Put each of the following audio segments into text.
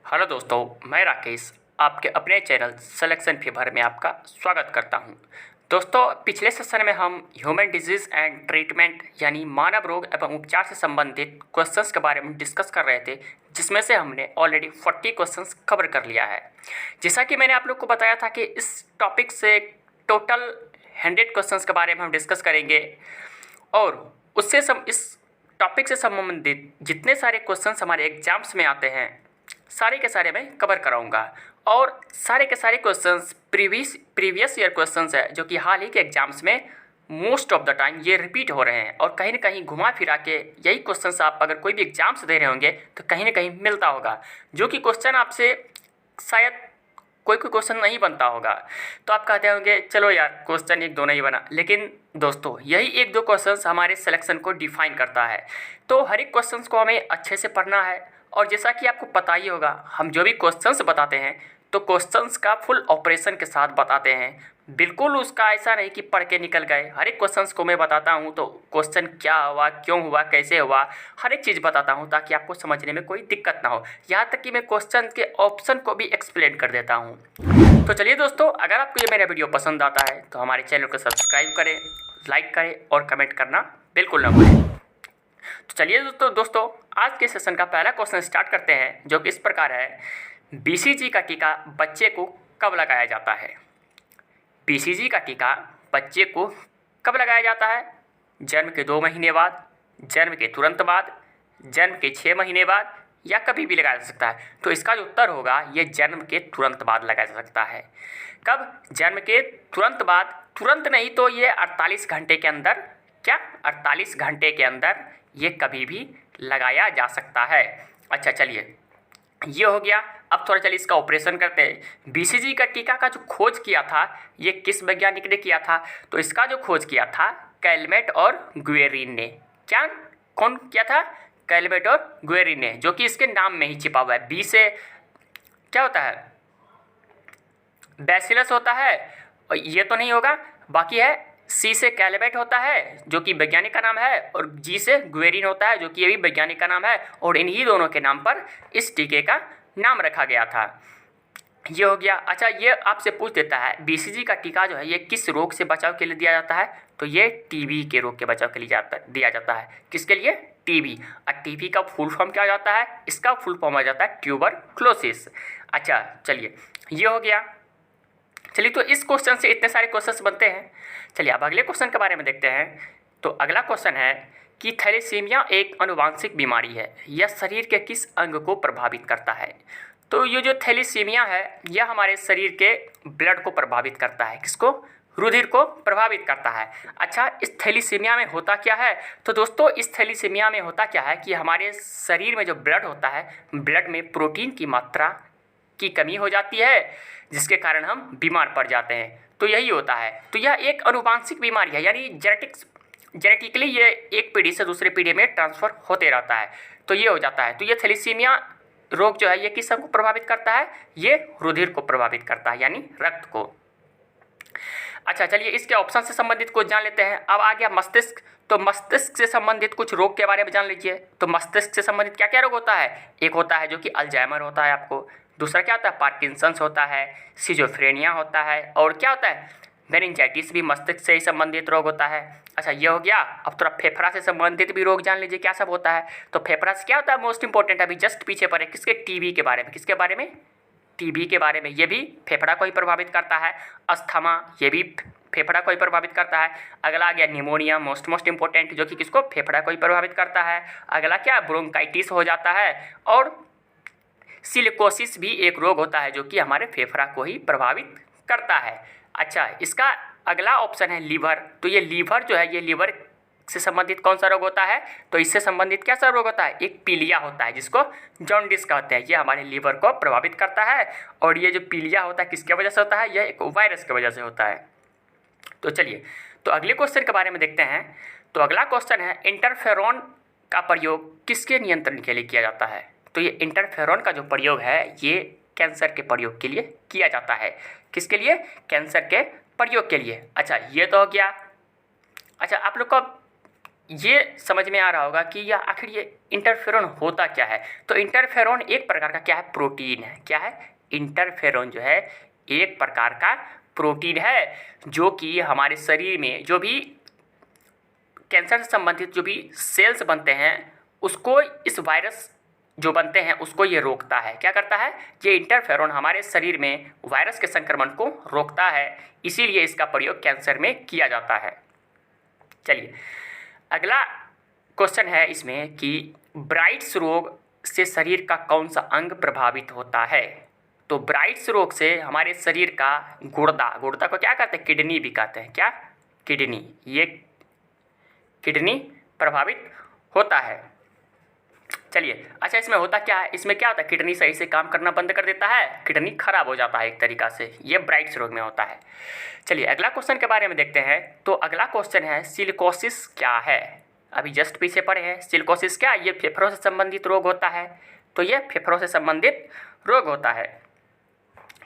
Hello दोस्तों, मैं राकेश आपके अपने चैनल सिलेक्शन फीवर में आपका स्वागत करता हूं। दोस्तों, पिछले सेशन में हम ह्यूमन डिजीज़ एंड ट्रीटमेंट यानी मानव रोग एवं उपचार से संबंधित क्वेश्चंस के बारे में डिस्कस कर रहे थे, जिसमें से हमने ऑलरेडी 40 क्वेश्चंस कवर कर लिया है। जैसा कि मैंने आप लोग को बताया था कि इस टॉपिक से टोटल 100 क्वेश्चंस के बारे में हम डिस्कस करेंगे और इस टॉपिक से संबंधित जितने सारे क्वेश्चंस हमारे एग्जाम्स में आते हैं सारे के सारे मैं कवर कराऊंगा। और सारे के सारे क्वेश्चंस प्रीवियस ईयर क्वेश्चंस है, जो कि हाल ही के एग्जाम्स में मोस्ट ऑफ द टाइम ये रिपीट हो रहे हैं और कहीं ना कहीं घुमा फिरा के यही क्वेश्चंस आप अगर कोई भी एग्जाम्स दे रहे होंगे तो कहीं ना कहीं मिलता होगा, जो कि क्वेश्चन आपसे शायद कोई क्वेश्चन नहीं बनता होगा। तो आप कहते होंगे चलो यार क्वेश्चन एक दो नहीं बना, लेकिन दोस्तों यही एक दो क्वेश्चंस हमारे सिलेक्शन को डिफाइन करता है। तो हर एक क्वेश्चंस को हमें अच्छे से पढ़ना है। और जैसा कि आपको पता ही होगा, हम जो भी क्वेश्चंस बताते हैं तो क्वेश्चंस का फुल ऑपरेशन के साथ बताते हैं। बिल्कुल उसका ऐसा नहीं कि पढ़ के निकल गए। हर एक क्वेश्चंस को मैं बताता हूं तो क्वेश्चन क्या हुआ, क्यों हुआ, कैसे हुआ, हर एक चीज़ बताता हूं ताकि आपको समझने में कोई दिक्कत ना हो। यहाँ तक कि मैं क्वेश्चन के ऑप्शन को भी एक्सप्लेन कर देता हूँ। तो चलिए दोस्तों, अगर आपको ये मेरा वीडियो पसंद आता है तो हमारे चैनल को सब्सक्राइब करें, लाइक करें और कमेंट करना बिल्कुल ना भूलें। तो चलिए दोस्तों आज के सेशन का पहला क्वेश्चन स्टार्ट करते हैं, जो कि इस प्रकार है। बीसीजी का टीका बच्चे को कब लगाया जाता है? बीसीजी का टीका बच्चे को कब लगाया जाता है? जन्म के 2 महीने बाद, जन्म के तुरंत बाद, जन्म के 6 महीने बाद या कभी भी लगाया जा सकता है। तो इसका जो उत्तर होगा ये जन्म के तुरंत बाद लगाया जा सकता है। कब? जन्म के तुरंत बाद। तुरंत नहीं तो ये 48 घंटे के अंदर, क्या 48 घंटे के अंदर ये कभी भी लगाया जा सकता है। अच्छा चलिए, ये हो गया। अब थोड़ा चलिए इसका ऑपरेशन करते हैं। बीसीजी का टीका का जो खोज किया था ये किस वैज्ञानिक ने किया था? तो इसका जो खोज किया था कैलमेट और ग्वेरिन ने। क्या? कौन किया था? कैलमेट और ग्वेरिन ने, जो कि इसके नाम में ही छिपा हुआ है। बी से क्या होता है? बैसिलस होता है, और ये तो नहीं होगा। बाकी है सी से कैलमेट होता है जो कि वैज्ञानिक का नाम है, और जी से ग्वेरिन होता है जो कि ये भी वैज्ञानिक का नाम है, और इन्हीं दोनों के नाम पर इस टीके का नाम रखा गया था। ये हो गया। अच्छा, ये आपसे पूछ देता है बीसीजी का टीका जो है ये किस रोग से बचाव के लिए दिया जाता है? तो ये टीबी के रोग के बचाव के लिए दिया जाता है। किसके लिए? टीबी। और टीबी का फुल फॉर्म क्या हो जाता है? इसका फुल फॉर्म हो जाता है ट्यूबरक्लोसिस। अच्छा चलिए, ये हो गया। चलिए, तो इस क्वेश्चन से इतने सारे क्वेश्चंस बनते हैं। चलिए अब अगले क्वेश्चन के बारे में देखते हैं। तो अगला क्वेश्चन है कि थैलेसीमिया एक आनुवांशिक बीमारी है, यह शरीर के किस अंग को प्रभावित करता है? तो ये जो थैलेसीमिया है यह हमारे शरीर के ब्लड को प्रभावित करता है। किसको? रुधिर को प्रभावित करता है। अच्छा, इस थैलेसीमिया में होता क्या है? तो दोस्तों इस थैलेसीमिया में होता क्या है कि हमारे शरीर में जो ब्लड होता है, ब्लड में प्रोटीन की मात्रा की कमी हो जाती है, जिसके कारण हम बीमार पड़ जाते हैं। तो यही होता है। तो यह एक आनुवांशिक बीमारी है, यानी जेनेटिकली ये एक पीढ़ी से दूसरे पीढ़ी में ट्रांसफ़र होते रहता है। तो ये हो जाता है। तो ये थैलेसीमिया रोग जो है ये किस अंग को प्रभावित करता है? ये रुधिर को प्रभावित करता है, यानी रक्त को। अच्छा चलिए, इसके ऑप्शन से संबंधित कुछ जान लेते हैं। अब आ गया मस्तिष्क। तो मस्तिष्क से संबंधित कुछ रोग के बारे में जान लीजिए। तो मस्तिष्क से संबंधित क्या क्या रोग होता है? एक होता है जो कि अल्जाइमर होता है आपको। दूसरा क्या होता है? पार्किंसंस होता है, सिजोफ्रेनिया होता है, और क्या होता है? मेनिंजाइटिस भी मस्तिष्क से ही संबंधित रोग होता है। अच्छा ये हो गया। अब थोड़ा फेफड़ा से संबंधित भी रोग जान लीजिए क्या सब होता है। तो फेफड़ा से क्या होता है? मोस्ट इंपॉर्टेंट अभी जस्ट पीछे पर है, किसके? टीबी के बारे में। किसके बारे में? टीबी के बारे में। ये भी फेफड़ा को ही प्रभावित करता है। अस्थमा, ये भी फेफड़ा को ही प्रभावित करता है। अगला आ गया निमोनिया, मोस्ट इंपॉर्टेंट, जो कि किसको? फेफड़ा को ही प्रभावित करता है। अगला क्या? ब्रोंकाइटिस हो जाता है। और सिलिकोसिस भी एक रोग होता है जो कि हमारे फेफड़ा को ही प्रभावित करता है। अच्छा, इसका अगला ऑप्शन है लीवर। तो ये लीवर जो है ये लीवर से संबंधित कौन सा रोग होता है? तो इससे संबंधित क्या सा रोग होता है? एक पीलिया होता है जिसको जॉन्डिस कहते हैं। ये हमारे लीवर को प्रभावित करता है। और ये जो पीलिया होता है किसके वजह से होता है? यह एक वायरस की वजह से होता है। तो चलिए, तो अगले क्वेश्चन के बारे में देखते हैं। तो अगला क्वेश्चन है इंटरफेरॉन का प्रयोग किसके नियंत्रण के लिए किया जाता है? तो ये इंटरफेरॉन का जो प्रयोग है ये कैंसर के प्रयोग के लिए किया जाता है। किसके लिए? कैंसर के प्रयोग के लिए। अच्छा ये तो हो गया। अच्छा, आप लोग को ये समझ में आ रहा होगा कि यह आखिर ये इंटरफेरॉन होता क्या है। तो इंटरफेरॉन एक प्रकार का क्या है, प्रोटीन है। क्या है, इंटरफेरॉन जो है एक प्रकार का प्रोटीन है, जो कि हमारे शरीर में जो भी कैंसर से संबंधित जो भी सेल्स बनते हैं उसको, इस वायरस जो बनते हैं उसको ये रोकता है। क्या करता है, ये इंटरफेरॉन हमारे शरीर में वायरस के संक्रमण को रोकता है, इसीलिए इसका प्रयोग कैंसर में किया जाता है। चलिए अगला क्वेश्चन है इसमें कि ब्राइट्स रोग से शरीर का कौन सा अंग प्रभावित होता है। तो ब्राइट्स रोग से हमारे शरीर का गुर्दा को क्या कहते हैं, किडनी भी कहते हैं। क्या, किडनी, ये किडनी प्रभावित होता है। चलिए अच्छा, इसमें होता क्या है, इसमें क्या होता है, किडनी सही से काम करना बंद कर देता है, किडनी खराब हो जाता है एक तरीक़ा से, ये ब्राइट्स रोग में होता है। चलिए अगला क्वेश्चन के बारे में देखते हैं। तो अगला क्वेश्चन है सिलिकोसिस क्या है। अभी जस्ट पीछे पढ़े हैं सिलिकोसिस क्या, ये फेफड़ों से संबंधित रोग होता है। तो ये फेफड़ों से संबंधित रोग होता है।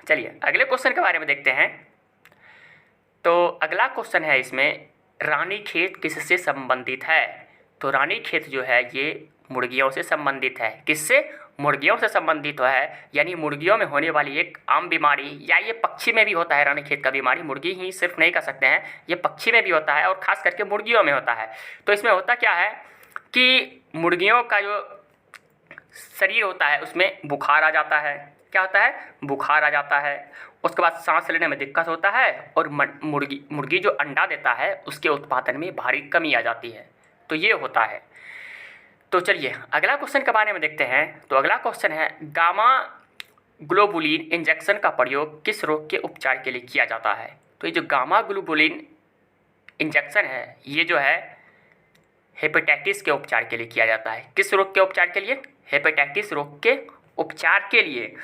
चलिए अगले क्वेश्चन के बारे में देखते हैं। तो अगला क्वेश्चन है इसमें रानीखेत किससे संबंधित है। तो रानीखेत जो है ये मुर्गियों से संबंधित है। किससे, मुर्गियों से संबंधित है, यानी मुर्गियों में होने वाली एक आम बीमारी, या ये पक्षी में भी होता है रानीखेत का बीमारी, मुर्गी ही सिर्फ नहीं कर सकते हैं, ये पक्षी में भी होता है और ख़ास करके मुर्गियों में होता है। तो इसमें होता क्या है कि मुर्गियों का जो शरीर होता है उसमें बुखार आ जाता है। क्या होता है, बुखार आ जाता है। उसके बाद सांस लेने में दिक्कत होता है और मुर्गी जो अंडा देता है उसके उत्पादन में भारी कमी आ जाती है। तो ये होता है। तो चलिए अगला क्वेश्चन के बारे में देखते हैं। तो अगला क्वेश्चन है गामा ग्लोबुलिन इंजेक्शन का प्रयोग किस रोग के उपचार के लिए किया जाता है। तो ये जो गामा ग्लोबुलिन इंजेक्शन है ये जो है हेपेटाइटिस के उपचार के लिए किया जाता है। किस रोग के उपचार के लिए, हेपेटाइटिस रोग के उपचार के लिए।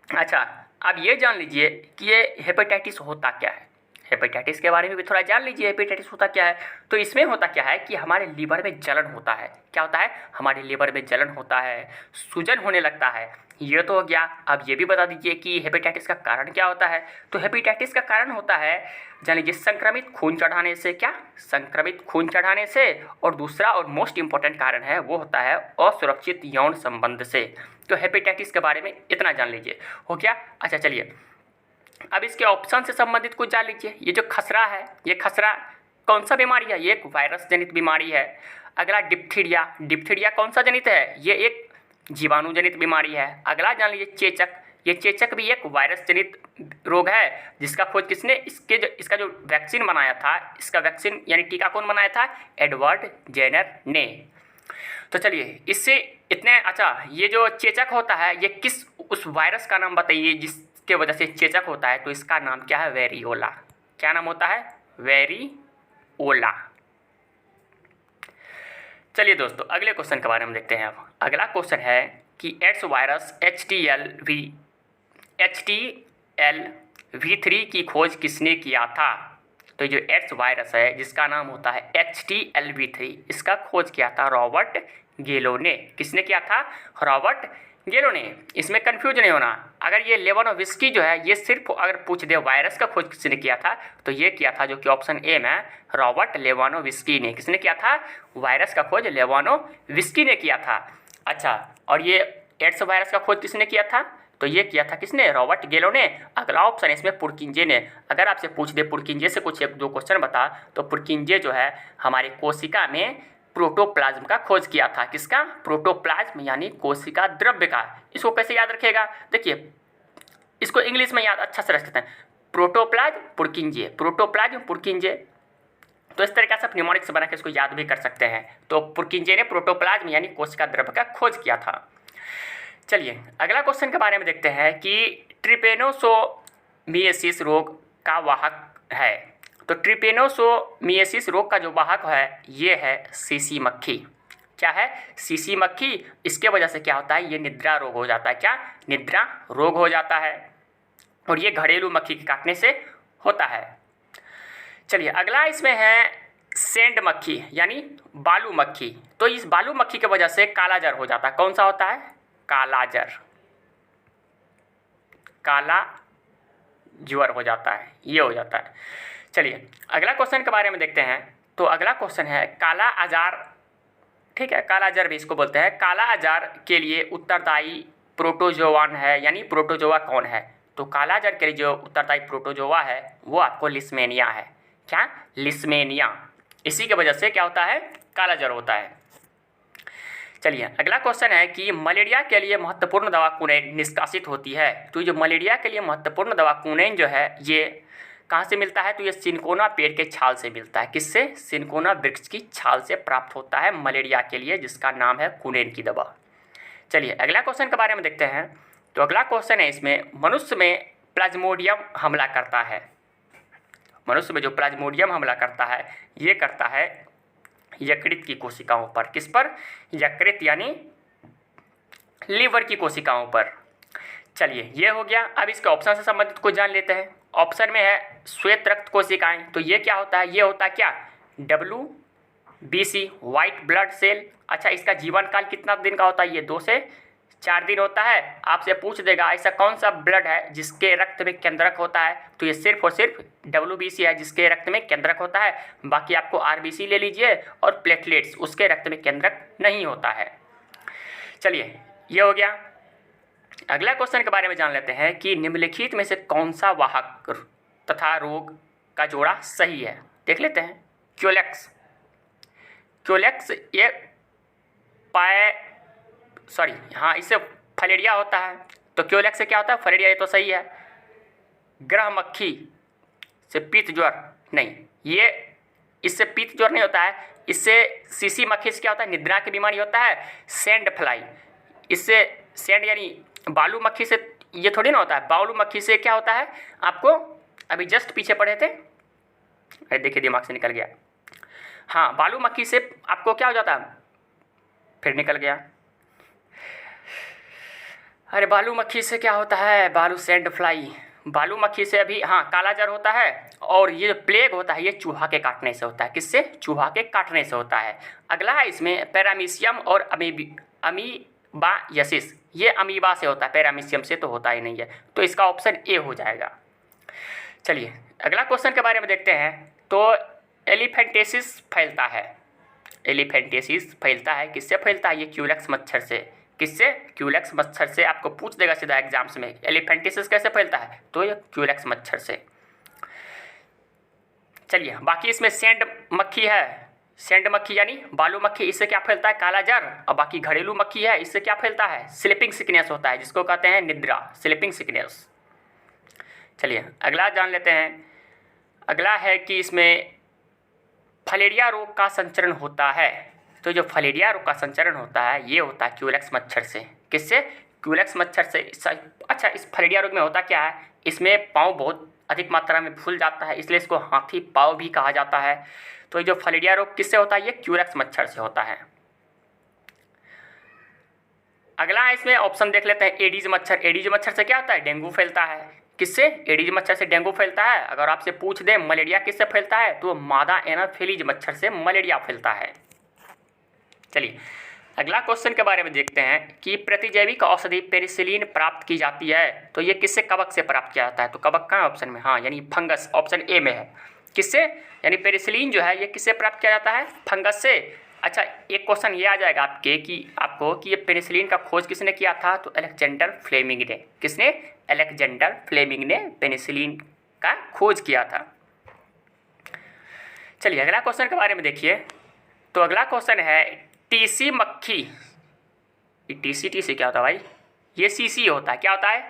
अच्छा अब ये जान लीजिए कि ये हेपेटाइटिस होता क्या है, हेपेटाइटिस के बारे में भी थोड़ा जान लीजिए हेपेटाइटिस होता क्या है। तो इसमें होता क्या है कि हमारे लीवर में जलन होता है। क्या होता है, हमारे लीवर में जलन होता है, सूजन होने लगता है। ये तो हो गया। अब ये भी बता दीजिए कि हेपेटाइटिस का कारण क्या होता है। तो हेपेटाइटिस का कारण होता है जान लीजिए संक्रमित खून चढ़ाने से। क्या, संक्रमित खून चढ़ाने से। और दूसरा और मोस्ट इम्पॉर्टेंट कारण है वो होता है असुरक्षित यौन संबंध से। तो हेपेटाइटिस के बारे में इतना जान लीजिए, हो गया। अच्छा चलिए अब इसके ऑप्शन से संबंधित कुछ जान लीजिए। ये जो खसरा है, ये खसरा कौन सा बीमारी है, ये एक वायरस जनित बीमारी है। अगला डिप्थीरिया, डिप्थीरिया कौन सा जनित है, ये एक जीवाणु जनित बीमारी है। अगला जान लीजिए चेचक, ये चेचक भी एक वायरस जनित रोग है जिसका खोज किसने, इसका जो वैक्सीन बनाया था, इसका वैक्सीन यानी टीका कौन बनाया था, एडवर्ड जेनर ने। तो चलिए इससे इतने, अच्छा ये जो चेचक होता है ये किस उस वायरस का नाम बताइए जिसके वजह से चेचक होता है। तो इसका नाम क्या है, वेरियोला। क्या नाम होता है, वेरियोला। चलिए दोस्तों अगले क्वेश्चन के बारे में देखते हैं। अब अगला क्वेश्चन है कि एड्स वायरस HTLV3 की खोज किसने किया था। तो जो एड्स वायरस है जिसका नाम होता है HTLV3, इसका खोज किया था रॉबर्ट गेलो ने। किसने किया था, रॉबर्ट गेलो ने। इसमें कंफ्यूज नहीं होना। अगर ये लेवानोविस्की जो है ये सिर्फ अगर पूछ दे वायरस का खोज किसने किया था तो ये किया था जो कि ऑप्शन ए में रॉबर्ट लेवानोविस्की ने। किसने किया था, वायरस का खोज लेवानोविस्की ने किया था। अच्छा और ये एड्स वायरस का खोज किसने किया था, तो ये किया था किसने, रॉबर्ट गेलो ने। अगला ऑप्शन है इसमें पुरकिंजे ने। अगर आपसे पूछ दे पुरकिंजे से कुछ एक दो क्वेश्चन बता, तो पुरकिंजे जो है हमारे कोशिका में प्रोटोप्लाज्म का खोज किया था। किसका, प्रोटोप्लाज्म यानी कोशिका द्रव्य का। इसको कैसे याद रखेगा, देखिए इसको इंग्लिश में याद अच्छा से रख सकते हैं, प्रोटोप्लाज्म पुरकिंजे, प्रोटोप्लाज्म पुरकिंजे। तो इस तरीके से आप न्यूमेरिक्स बना के इसको याद भी कर सकते हैं। तो पुरकिंजे ने प्रोटोप्लाज्म यानी कोशिका द्रव्य का खोज किया था। चलिए अगला क्वेश्चन के बारे में देखते हैं कि ट्रिपेनोसोमियासिस रोग का वाहक है। तो ट्रिपेनोसोमियासिस रोग का जो वाहक है ये है सीसी मक्खी। क्या है, सीसी मक्खी। इसके वजह से क्या होता है, ये निद्रा रोग हो जाता है। क्या, निद्रा रोग हो जाता है और ये घरेलू मक्खी के काटने से होता है। चलिए अगला इसमें है सेंड मक्खी यानी बालू मक्खी। तो इस बालू मक्खी की वजह से काला जर हो जाता है। कौन सा होता है, काला जर, काला ज्वर हो जाता है, ये हो जाता है। चलिए अगला क्वेश्चन के बारे में देखते हैं तो अगला क्वेश्चन है काला आजार, ठीक है, काला आजार भी इसको बोलते हैं। काला आजार के लिए उत्तरदायी प्रोटोजोआन है, यानी प्रोटोजोआ कौन है? तो काला आजार के लिए जो उत्तरदायी प्रोटोजोआ है वो आपको लिस्मेनिया है। क्या? लिस्मेनिया। इसी की वजह से क्या होता है? काला आजार होता है। चलिए अगला क्वेश्चन है कि मलेरिया के लिए महत्वपूर्ण दवा कुनैन निष्कासित होती है। तो जो मलेरिया के लिए महत्वपूर्ण दवा कुनैन जो है ये कहाँ से मिलता है? तो ये सिनकोना पेड़ के छाल से मिलता है। किससे? सिनकोना वृक्ष की छाल से प्राप्त होता है मलेरिया के लिए, जिसका नाम है कुनैन की दवा। चलिए अगला क्वेश्चन के बारे में देखते हैं। तो अगला क्वेश्चन है इसमें, मनुष्य में प्लाज्मोडियम हमला करता है। मनुष्य में जो प्लाज्मोडियम हमला करता है ये करता है यकृत की कोशिकाओं पर। किस पर? यकृत यानी लीवर की कोशिकाओं पर। चलिए ये हो गया। अब इसके ऑप्शन से संबंधित कुछ जान लेते हैं। ऑप्शन में है श्वेत रक्त कोशिकाएं, तो ये क्या होता है? ये होता है क्या? WBC white blood cell. अच्छा, इसका जीवन काल कितना दिन का होता है? ये 2 से 4 दिन होता है। आपसे पूछ देगा ऐसा कौन सा ब्लड है जिसके रक्त में केंद्रक होता है? तो ये सिर्फ और सिर्फ WBC है जिसके रक्त में केंद्रक होता है। बाकी आपको RBC ले लीजिए और प्लेटलेट्स, उसके रक्त में केंद्रक नहीं होता है। चलिए ये हो गया। अगला क्वेश्चन के बारे में जान लेते हैं कि निम्नलिखित में से कौन सा वाहक तथा रोग का जोड़ा सही है? देख लेते हैं। क्योलेक्स, क्योलेक्स ये इससे फलेरिया होता है। तो क्योलेक्स से क्या होता है? फलेरिया। ये तो सही है। ग्रह मक्खी से पीत ज्वर नहीं, ये इससे पीत ज्वर नहीं होता है। इससे सीसी मक्खी से क्या होता है? निद्रा की बीमारी होता है। सैंड फ्लाई, इससे सैंड यानी बालू मक्खी से ये थोड़ी ना होता है। बालू मक्खी से क्या होता है? आपको अभी जस्ट पीछे पढ़े थे, अरे देखिए दिमाग से निकल गया। हाँ, बालू मक्खी से आपको क्या हो जाता है? फिर निकल गया। अरे बालू मक्खी से क्या होता है? बालू सैंड फ्लाई, बालू मक्खी से अभी हाँ काला जार होता है। और ये जो प्लेग होता है ये चूहा के काटने से होता है। किससे? चूहा के काटने से होता है। अगला है इसमें पैरामीशियम और अमीबायसिस, ये अमीबा से होता है, पैरामीशियम से तो होता ही नहीं है। तो इसका ऑप्शन ए हो जाएगा। चलिए अगला क्वेश्चन के बारे में देखते हैं। तो एलिफेंटेसिस फैलता है, एलिफेंटेसिस फैलता है किससे फैलता है? ये क्यूलेक्स मच्छर से। किससे? क्यूलेक्स मच्छर से। आपको पूछ देगा सीधा एग्जाम्स में एलिफेंटेसिस कैसे फैलता है? तो ये क्यूलेक्स मच्छर से। चलिए बाकी इसमें सैंड मक्खी है, सैंड मक्खी यानी बालू मक्खी, इससे क्या फैलता है? काला जार। और बाकी घरेलू मक्खी है, इससे क्या फैलता है? स्लीपिंग सिकनेस होता है, जिसको कहते हैं निद्रा, स्लीपिंग सिकनेस। चलिए अगला जान लेते हैं। अगला है कि इसमें फलेरिया रोग का संचरण होता है। तो जो फलेरिया रोग का संचरण होता है ये होता है क्यूलेक्स मच्छर से। किससे? क्यूलेक्स मच्छर से। अच्छा, इस फलेरिया रोग में होता क्या है? इसमें पाँव बहुत अधिक मात्रा में फूल जाता है, इसलिए इसको हाथी पाँव भी कहा जाता है। तो जो फलेरिया रोग किससे होता है? ये क्यूलेक्स मच्छर से होता है। अगला इसमें ऑप्शन देख लेते हैं एडीज मच्छर। एडीज मच्छर से क्या होता है? डेंगू फैलता है। किससे? एडीज मच्छर से डेंगू फैलता है। अगर आपसे पूछ दे मलेरिया किससे फैलता है? तो मादा एनाफिलीज मच्छर से मलेरिया फैलता है। चलिए अगला क्वेश्चन के बारे में देखते हैं कि प्रतिजैविक औषधि पेनिसिलिन प्राप्त की जाती है। तो ये किससे? कवक से प्राप्त किया जाता है। तो कवक कहाँ ऑप्शन में? हाँ, यानी फंगस, ऑप्शन ए में है। किससे? यानी पेनिसिलिन जो है ये किससे प्राप्त किया जाता है? फंगस से। अच्छा, एक क्वेश्चन ये आ जाएगा आपको कि ये पेनिसिलिन का खोज किसने किया था? तो अलेक्जेंडर फ्लेमिंग ने। किसने? अलेक्जेंडर फ्लेमिंग ने पेनिसिलिन का खोज किया था। चलिए अगला क्वेश्चन के बारे में देखिए। तो अगला क्वेश्चन है टीसी मक्खी। टीसी क्या होता है भाई? ये सीसी होता है। क्या होता है?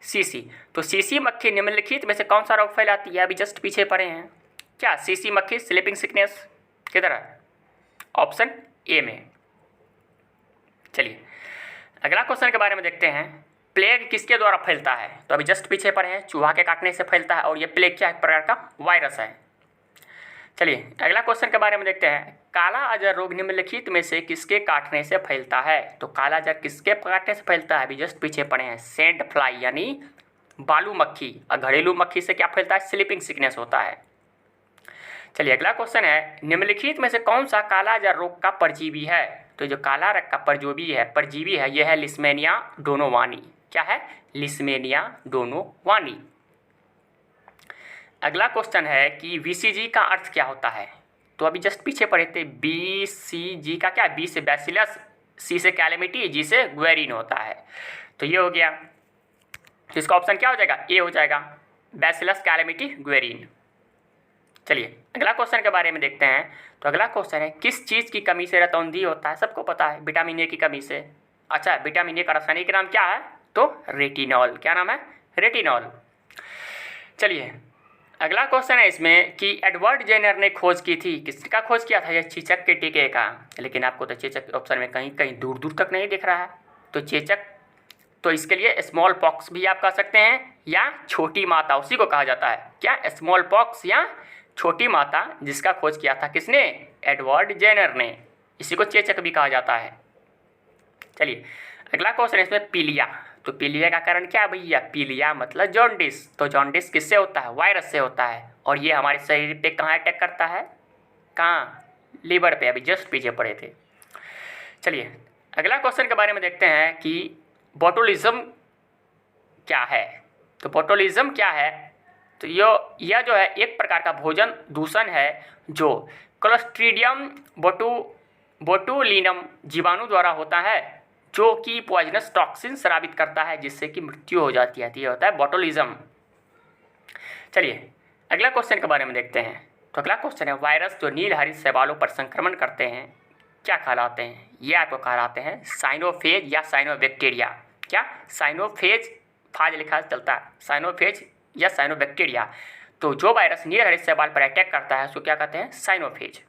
सीसी। तो सीसी मक्खी निम्नलिखित में से कौन सा रोग फैलाती है? अभी जस्ट पीछे पढ़े हैं। क्या? सीसी मक्खी स्लीपिंग सिकनेस किधर है? ऑप्शन ए में। चलिए अगला क्वेश्चन के बारे में देखते हैं। प्लेग किसके द्वारा फैलता है? तो अभी जस्ट पीछे पढ़े हैं, चूहा के काटने से फैलता है। और ये प्लेग क्या एक प्रकार का वायरस है। चलिए अगला क्वेश्चन के बारे में देखते हैं। काला अजहर रोग निम्नलिखित में से किसके काटने से फैलता है? तो काला अजहर किसके काटने से फैलता है? अभी जस्ट पीछे पढ़े हैं, सैंड फ्लाई यानी बालू मक्खी। और घरेलू मक्खी से क्या फैलता है? स्लीपिंग सिकनेस होता है। चलिए अगला क्वेश्चन है निम्नलिखित में से कौन सा काला अजहर रोग का परजीवी है? तो जो काला रंग का परजीवी है यह है लिस्मेनिया डोनोवानी। क्या है? Leishmania donovani. अगला क्वेश्चन है कि VCG का अर्थ क्या होता है? तो अभी जस्ट पीछे पढ़े थे, बी सी जी का क्या, बी से बैसिलस, सी से कैलेमिटी, जी से ग्वेरिन होता है। तो ये हो गया, तो इसका ऑप्शन क्या हो जाएगा, ए हो जाएगा, बैसिलस कैलेमिटी ग्वेरिन। चलिए अगला क्वेश्चन के बारे में देखते हैं। तो अगला क्वेश्चन है, किस चीज़ की कमी से रतौंधी होता है, सबको पता है, विटामिन ए की कमी से। अच्छा, विटामिन ए का रासायनिक नाम क्या है, तो रेटिनॉल। क्या नाम है, रेटिनॉल। चलिए अगला क्वेश्चन है इसमें कि एडवर्ड जेनर ने खोज की थी, किसका खोज किया था, यह चेचक के टीके का। लेकिन आपको तो चेचक ऑप्शन में कहीं कहीं दूर दूर तक नहीं दिख रहा है। तो चेचक, तो इसके लिए स्मॉल पॉक्स भी आप कह सकते हैं, या छोटी माता, उसी को कहा जाता है क्या, स्मॉल पॉक्स या छोटी माता, जिसका खोज किया था किसने, एडवर्ड जेनर ने। इसी को चेचक भी कहा जाता है। चलिए अगला क्वेश्चन है इसमें पीलिया। तो पीलिया का कारण क्या है भैया, पीलिया मतलब जॉन्डिस। तो जॉन्डिस किससे होता है, वायरस से होता है। और ये हमारे शरीर पे कहाँ अटैक करता है, कहाँ, लीवर पे, अभी जस्ट पीछे पड़े थे। चलिए अगला क्वेश्चन के बारे में देखते हैं कि बोटुलिज्म क्या है। तो बोटुलिज्म क्या है, तो यह जो है एक प्रकार का भोजन दूषण है जो क्लोस्ट्रीडियम बोटुलिनम जीवाणु द्वारा होता है, जो कि पॉइजनस टॉक्सिन स्रावित करता है, जिससे कि मृत्यु हो जाती है। तो ये होता है बोटुलिज्म। चलिए अगला क्वेश्चन के बारे में देखते हैं। तो अगला क्वेश्चन है, वायरस जो नील हरित शैवालों पर संक्रमण करते हैं क्या कहलाते हैं, ये आपको कहलाते हैं साइनोफेज या साइनोबैक्टीरिया। क्या, साइनोफेज, फाज लिखा चलता है, साइनोफेज या साइनोबैक्टीरिया। तो जो वायरस नील हरित शैवाल पर अटैक करता है उसको क्या कहते हैं, साइनोफेज।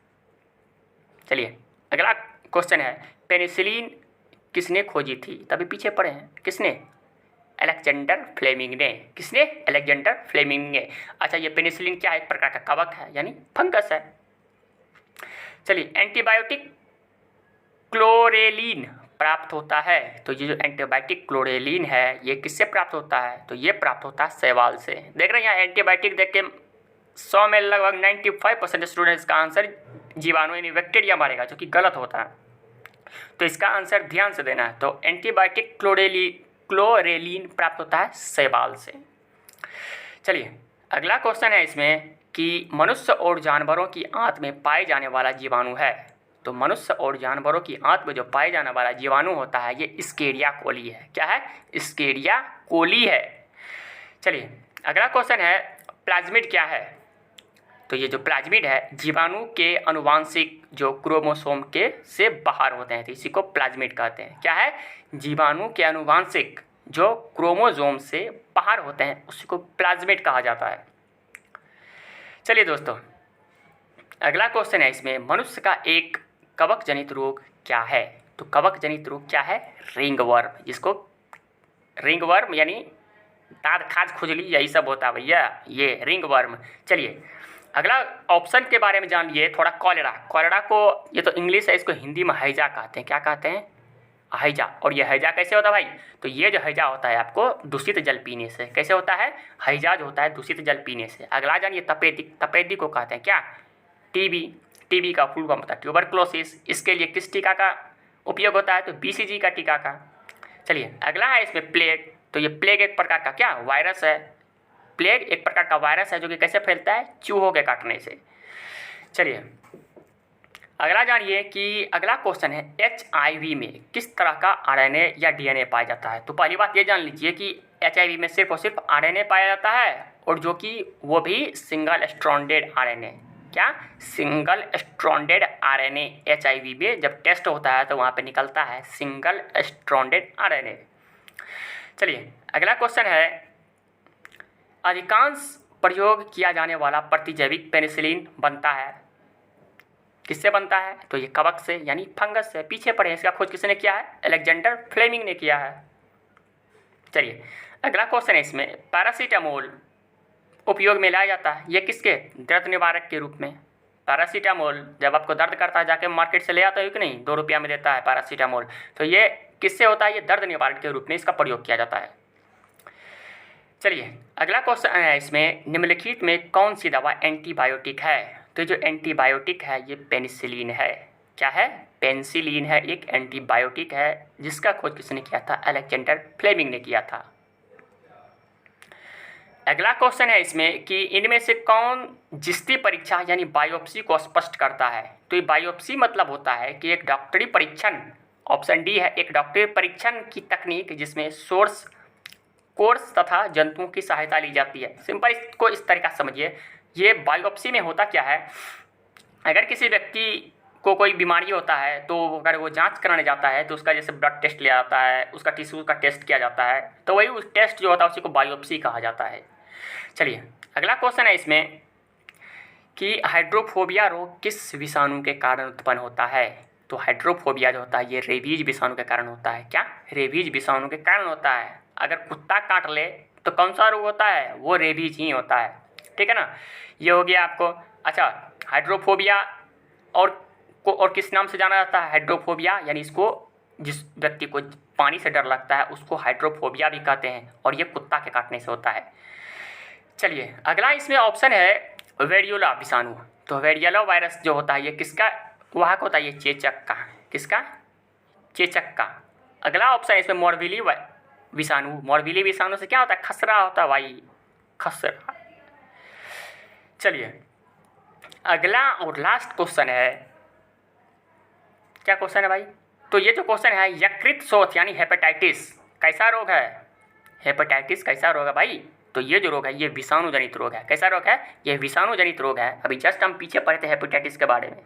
चलिए अगला क्वेश्चन है, पेनिसिलिन किसने खोजी थी, तभी पीछे पड़े हैं, किसने, अलेक्जेंडर फ्लेमिंग ने। किसने, अलेक्जेंडर फ्लेमिंग ने। अच्छा, ये पेनिसिलिन क्या है, एक प्रकार का कवक है, यानी फंगस है। चलिए एंटीबायोटिक क्लोरेलिन प्राप्त होता है। तो ये जो एंटीबायोटिक क्लोरेलिन है ये किससे प्राप्त होता है, तो ये प्राप्त होता है शैवाल से। देख रहे हैं यहाँ एंटीबायोटिक देख के 100 में लगभग 95% स्टूडेंट्स का आंसर जीवाणु यानी बैक्टीरिया मारेगा, जो कि गलत होता है। तो इसका आंसर ध्यान से देना है। तो एंटीबायोटिक क्लोरेलिन प्राप्त होता है शैवाल से। चलिए अगला क्वेश्चन है इसमें कि मनुष्य और जानवरों की आंत में पाए जाने वाला जीवाणु है। तो मनुष्य और जानवरों की आंत में जो पाए जाने वाला जीवाणु होता है ये एस्केरिया कोली है। क्या है, एस्केरिया कोली है। चलिए अगला क्वेश्चन है, प्लाज्मिड क्या है। तो ये जो प्लाज्मिड है जीवाणु के अनुवांशिक जो क्रोमोसोम के से बाहर होते हैं, तो इसी को प्लाज्मिड कहते हैं। क्या है, जीवाणु के अनुवांशिक जो क्रोमोसोम से बाहर होते हैं उसी को प्लाज्मिड कहा जाता है। चलिए दोस्तों अगला क्वेश्चन है इसमें, मनुष्य का एक कवक जनित रोग क्या है। तो कवक जनित रोग क्या है, रिंगवर्म, जिसको रिंगवर्म यानी दांत खाज खुजली यही सब होता है भैया, ये रिंगवर्म। चलिए अगला ऑप्शन के बारे में जान लिए थोड़ा, कॉलेरा। कॉलेरा को, ये तो इंग्लिश है, इसको हिंदी में हैजा कहते हैं। क्या कहते हैं, हैजा। और ये हैजा कैसे होता है भाई, तो ये जो हैजा होता है आपको दूषित जल पीने से। कैसे होता है, हैजा जो होता है दूषित जल पीने से। अगला जानिए तपेदी। तपेदी को कहते हैं क्या, टीबी। टीबी का फुल फॉर्म होता है ट्यूबरक्लोसिस। इसके लिए किस टीका का उपयोग होता है, तो बीसीजी का टीका का। चलिए अगला है इसमें प्लेग। तो ये प्लेग एक प्रकार का क्या, वायरस है। प्लेग एक प्रकार का वायरस है जो कि कैसे फैलता है, चूहों के काटने से। चलिए अगला जानिए कि अगला क्वेश्चन है, HIV में किस तरह का RNA या DNA पाया जाता है। तो पहली बात ये जान लीजिए कि HIV में सिर्फ और सिर्फ RNA पाया जाता है, और जो कि वो भी सिंगल स्ट्रैंडेड RNA। क्या, सिंगल स्ट्रैंडेड RNA HIV में जब टेस्ट होता है तो वहाँ पे निकलता है सिंगल स्ट्रैंडेड RNA। चलिए अगला क्वेश्चन है, अधिकांश प्रयोग किया जाने वाला प्रतिजैविक पेनिसिलिन बनता है, किससे बनता है, तो ये कवक से यानी फंगस से। पीछे पड़े, इसका खोज किसने किया है, अलेक्जेंडर फ्लेमिंग ने किया है। चलिए अगला क्वेश्चन है इसमें, पैरासीटामोल उपयोग में लाया जाता है, ये किसके, दर्द निवारक के रूप में। पैरासीटामोल जब आपको दर्द करता है जाके मार्केट से ले आता है कि नहीं, 2 रुपया में देता है पैरासीटामोल। तो ये किससे होता है, ये दर्द निवारक के रूप में इसका प्रयोग किया जाता है। चलिए अगला क्वेश्चन है इसमें, निम्नलिखित में कौन सी दवा एंटीबायोटिक है। तो जो एंटीबायोटिक है ये पेनिसिलिन है। क्या है, पेनिसिलिन है, एक एंटीबायोटिक है जिसका खोज किसने किया था, अलेक्जेंडर फ्लेमिंग ने किया था। अगला क्वेश्चन है इसमें कि इनमें से कौन जिस्ती परीक्षा यानी बायोप्सी को स्पष्ट करता है। तो ये बायोप्सी मतलब होता है कि एक डॉक्टरी परीक्षण, ऑप्शन डी है, एक डॉक्टरी परीक्षण की तकनीक जिसमें सोर्स कोर्स तथा जंतुओं की सहायता ली जाती है। सिंपल इसको इस तरीका से समझिए, ये बायोप्सी में होता क्या है, अगर किसी व्यक्ति को कोई बीमारी होता है तो अगर वो जांच कराने जाता है तो उसका जैसे ब्लड टेस्ट लिया जाता है, उसका टिश्यू का टेस्ट किया जाता है, तो वही उस टेस्ट जो होता है उसी को बायोप्सी कहा जाता है। चलिए अगला क्वेश्चन है इसमें कि हाइड्रोफोबिया रोग किस विषाणु के कारण उत्पन्न होता है। तो हाइड्रोफोबिया जो होता है ये रेबीज विषाणु के कारण होता है। क्या? रेबीज विषाणु के कारण होता है। अगर कुत्ता काट ले तो कौन सा रोग होता है? वो रेबीज ही होता है। ठीक है ना, ये हो गया आपको। अच्छा, हाइड्रोफोबिया और किस नाम से जाना जाता है? हाइड्रोफोबिया, यानी इसको जिस व्यक्ति को पानी से डर लगता है उसको हाइड्रोफोबिया भी कहते हैं, और ये कुत्ता के काटने से होता है। चलिए अगला इसमें ऑप्शन है वेरियोला विषाणु। तो वेरियोला वायरस जो होता है ये किसका वाहक होता है? ये चेचक का। किसका? चेचक का। अगला ऑप्शन है इसमें मोरबीली विषाणु। मोरबीली विषाणु से क्या होता है? खसरा होता है भाई, खसरा। चलिए अगला और लास्ट क्वेश्चन है, क्या क्वेश्चन है भाई? तो ये जो क्वेश्चन है यकृत शोथ यानी हेपेटाइटिस कैसा रोग है? हेपेटाइटिस कैसा रोग है भाई? तो ये जो रोग है ये विषाणु जनित रोग है। कैसा रोग है? ये विषाणु जनित रोग है। अभी जस्ट हम पीछे पढ़े थे हेपेटाइटिस के बारे में,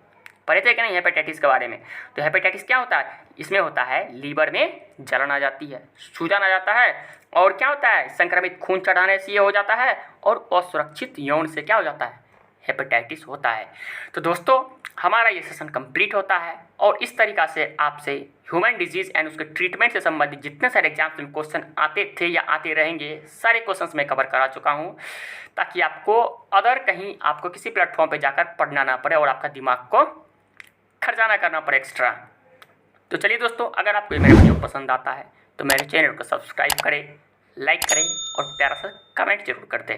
पढ़े थे कि नहीं हेपेटाइटिस के बारे में? तो हेपेटाइटिस क्या होता है? इसमें होता है लीवर में जलन आ जाती है, सूजन आ जाता है, और क्या होता है? संक्रमित खून चढ़ाने से ये हो जाता है, और असुरक्षित यौन से क्या हो जाता है? हेपेटाइटिस होता है। तो दोस्तों हमारा ये सेशन कंप्लीट होता है, और इस तरीक़ा से आपसे ह्यूमन डिजीज़ एंड उसके ट्रीटमेंट से संबंधित जितने सारे एग्जाम्स में क्वेश्चन आते थे या आते रहेंगे सारे क्वेश्चंस मैं कवर करा चुका हूँ, ताकि आपको अदर कहीं आपको किसी प्लेटफॉर्म पे जाकर पढ़ना ना पड़े और आपका दिमाग को खर्चा ना करना पड़े एक्स्ट्रा। तो चलिए दोस्तों, अगर आपको मेरा वीडियो पसंद आता है तो मेरे चैनल को सब्सक्राइब करें, लाइक करें और प्यारा सा कमेंट जरूर कर दें।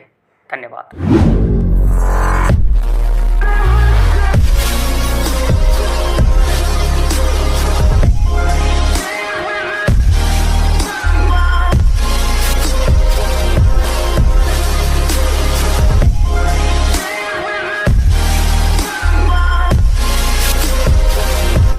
धन्यवाद।